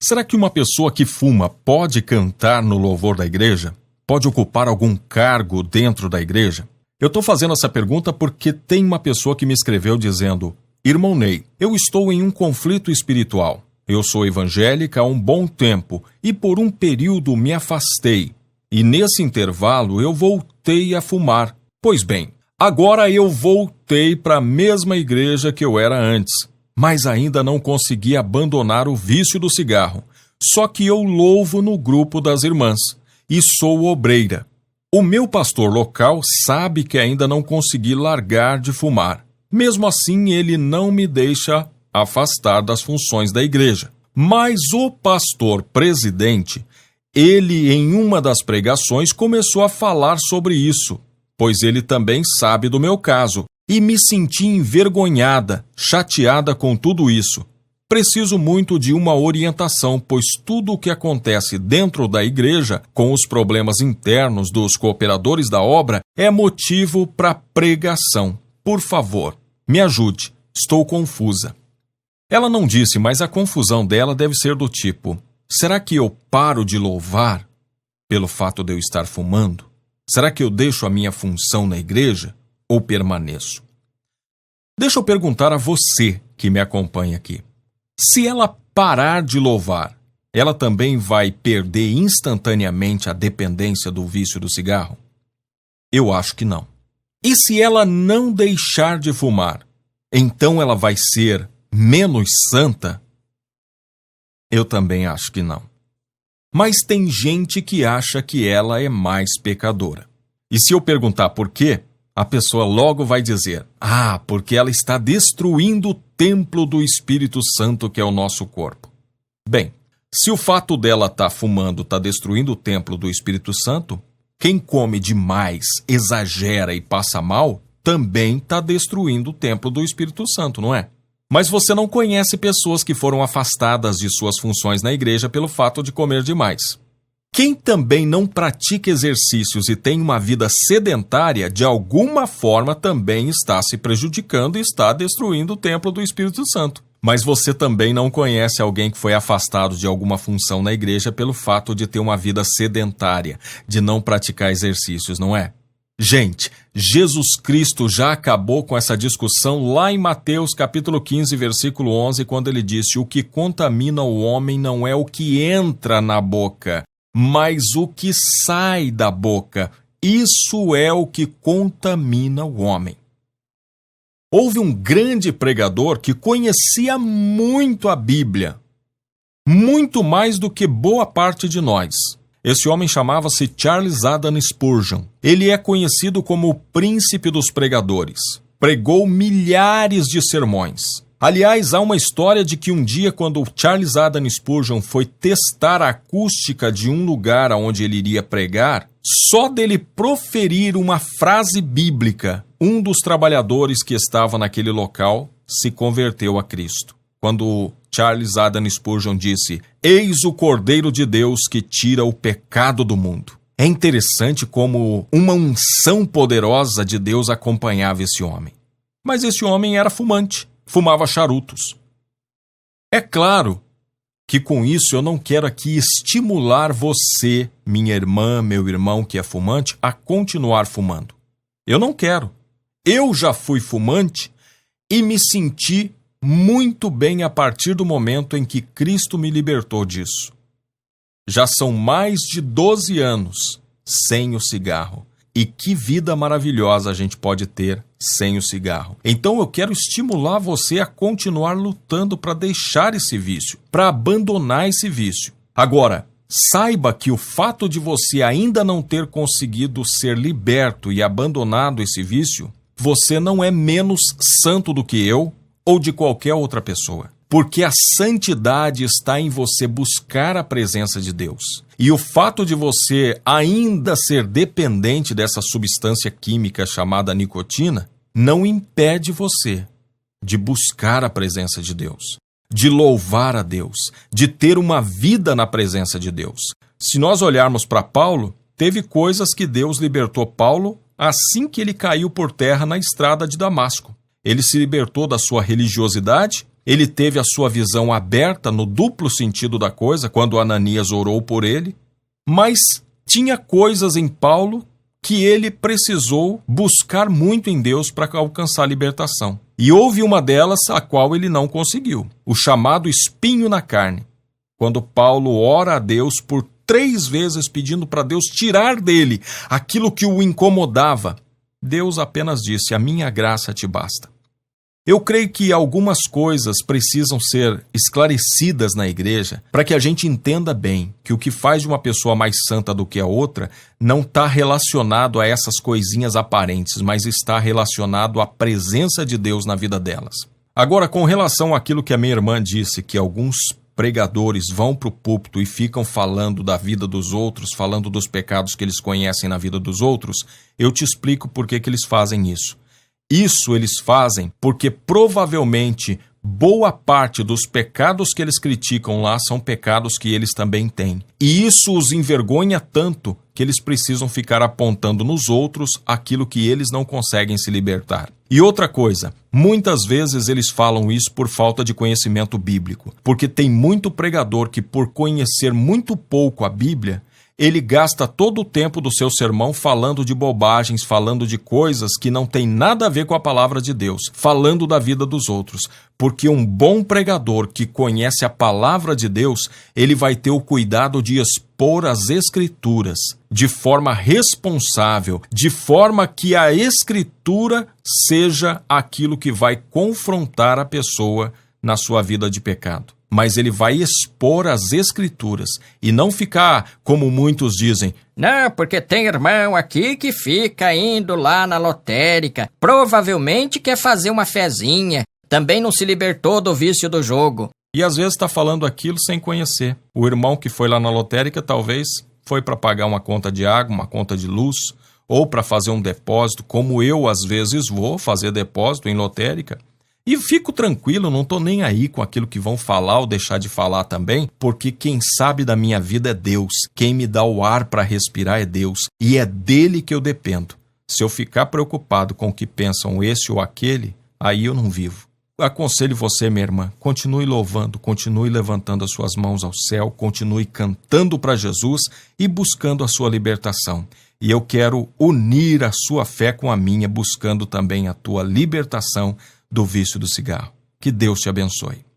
Será que uma pessoa que fuma pode cantar no louvor da igreja? Pode ocupar algum cargo dentro da igreja? Eu estou fazendo essa pergunta porque tem uma pessoa que me escreveu dizendo: Irmão Ney, eu estou em um conflito espiritual. Eu sou evangélica há um bom tempo e por um período me afastei. E nesse intervalo eu voltei a fumar. Pois bem, agora eu voltei para a mesma igreja que eu era antes, mas ainda não consegui abandonar o vício do cigarro. Só que eu louvo no grupo das irmãs e sou obreira. O meu pastor local sabe que ainda não consegui largar de fumar. Mesmo assim, ele não me deixa afastar das funções da igreja. Mas o pastor presidente, ele em uma das pregações começou a falar sobre isso, pois ele também sabe do meu caso, e me senti envergonhada, chateada com tudo isso. Preciso muito de uma orientação, pois tudo o que acontece dentro da igreja, com os problemas internos dos cooperadores da obra, é motivo para pregação. Por favor, me ajude, estou confusa. Ela não disse, mas a confusão dela deve ser do tipo: será que eu paro de louvar pelo fato de eu estar fumando? Será que eu deixo a minha função na igreja ou permaneço? Deixa eu perguntar a você que me acompanha aqui. Se ela parar de louvar, ela também vai perder instantaneamente a dependência do vício do cigarro? Eu acho que não. E se ela não deixar de fumar, então ela vai ser menos santa? Eu também acho que não. Mas tem gente que acha que ela é mais pecadora. E se eu perguntar por quê, a pessoa logo vai dizer: porque ela está destruindo o templo do Espírito Santo, que é o nosso corpo. Bem, se o fato dela estar fumando está destruindo o templo do Espírito Santo, quem come demais, exagera e passa mal, também está destruindo o templo do Espírito Santo, não é? Mas você não conhece pessoas que foram afastadas de suas funções na igreja pelo fato de comer demais. Quem também não pratica exercícios e tem uma vida sedentária, de alguma forma também está se prejudicando e está destruindo o templo do Espírito Santo. Mas você também não conhece alguém que foi afastado de alguma função na igreja pelo fato de ter uma vida sedentária, de não praticar exercícios, não é? Gente, Jesus Cristo já acabou com essa discussão lá em Mateus capítulo 15, versículo 11, quando ele disse: o que contamina o homem não é o que entra na boca, mas o que sai da boca. Isso é o que contamina o homem. Houve um grande pregador que conhecia muito a Bíblia, muito mais do que boa parte de nós. Esse homem chamava-se Charles Haddon Spurgeon. Ele é conhecido como o príncipe dos pregadores. Pregou milhares de sermões. Aliás, há uma história de que um dia, quando Charles Haddon Spurgeon foi testar a acústica de um lugar onde ele iria pregar, só dele proferir uma frase bíblica, um dos trabalhadores que estava naquele local se converteu a Cristo. Quando Charles Haddon Spurgeon disse: eis o Cordeiro de Deus que tira o pecado do mundo. É interessante como uma unção poderosa de Deus acompanhava esse homem. Mas esse homem era fumante. Fumava charutos. É claro que com isso eu não quero aqui estimular você, minha irmã, meu irmão que é fumante, a continuar fumando. Eu não quero. Eu já fui fumante e me senti muito bem a partir do momento em que Cristo me libertou disso. Já são mais de 12 anos sem o cigarro. E que vida maravilhosa a gente pode ter sem o cigarro. Então eu quero estimular você a continuar lutando para deixar esse vício, para abandonar esse vício. Agora, saiba que o fato de você ainda não ter conseguido ser liberto e abandonado esse vício, você não é menos santo do que eu ou de qualquer outra pessoa. Porque a santidade está em você buscar a presença de Deus. E o fato de você ainda ser dependente dessa substância química chamada nicotina não impede você de buscar a presença de Deus, de louvar a Deus, de ter uma vida na presença de Deus. Se nós olharmos para Paulo, teve coisas que Deus libertou Paulo assim que ele caiu por terra na estrada de Damasco. Ele se libertou da sua religiosidade. ele teve a sua visão aberta no duplo sentido da coisa, quando Ananias orou por ele, mas tinha coisas em Paulo que ele precisou buscar muito em Deus para alcançar a libertação. E houve uma delas a qual ele não conseguiu, o chamado espinho na carne. Quando Paulo ora a Deus por 3 vezes pedindo para Deus tirar dele aquilo que o incomodava, Deus apenas disse: a minha graça te basta. Eu creio que algumas coisas precisam ser esclarecidas na igreja para que a gente entenda bem que o que faz de uma pessoa mais santa do que a outra não está relacionado a essas coisinhas aparentes, mas está relacionado à presença de Deus na vida delas. Agora, com relação àquilo que a minha irmã disse, que alguns pregadores vão para o púlpito e ficam falando da vida dos outros, falando dos pecados que eles conhecem na vida dos outros, eu te explico por que eles fazem isso. Isso eles fazem porque provavelmente boa parte dos pecados que eles criticam lá são pecados que eles também têm. E isso os envergonha tanto que eles precisam ficar apontando nos outros aquilo que eles não conseguem se libertar. E outra coisa, muitas vezes eles falam isso por falta de conhecimento bíblico, porque tem muito pregador que, por conhecer muito pouco a Bíblia, ele gasta todo o tempo do seu sermão falando de bobagens, falando de coisas que não têm nada a ver com a palavra de Deus, falando da vida dos outros. Porque um bom pregador que conhece a palavra de Deus, ele vai ter o cuidado de expor as Escrituras de forma responsável, de forma que a Escritura seja aquilo que vai confrontar a pessoa na sua vida de pecado. Mas ele vai expor as Escrituras e não ficar, como muitos dizem, não, porque tem irmão aqui que fica indo lá na lotérica, provavelmente quer fazer uma fezinha, também não se libertou do vício do jogo. E às vezes está falando aquilo sem conhecer. O irmão que foi lá na lotérica talvez foi para pagar uma conta de água, uma conta de luz, ou para fazer um depósito, como eu às vezes vou fazer depósito em lotérica. E fico tranquilo, não estou nem aí com aquilo que vão falar ou deixar de falar também, porque quem sabe da minha vida é Deus. Quem me dá o ar para respirar é Deus. E é dele que eu dependo. Se eu ficar preocupado com o que pensam esse ou aquele, aí eu não vivo. Aconselho você, minha irmã, continue louvando, continue levantando as suas mãos ao céu, continue cantando para Jesus e buscando a sua libertação. E eu quero unir a sua fé com a minha, buscando também a tua libertação do vício do cigarro. Que Deus te abençoe.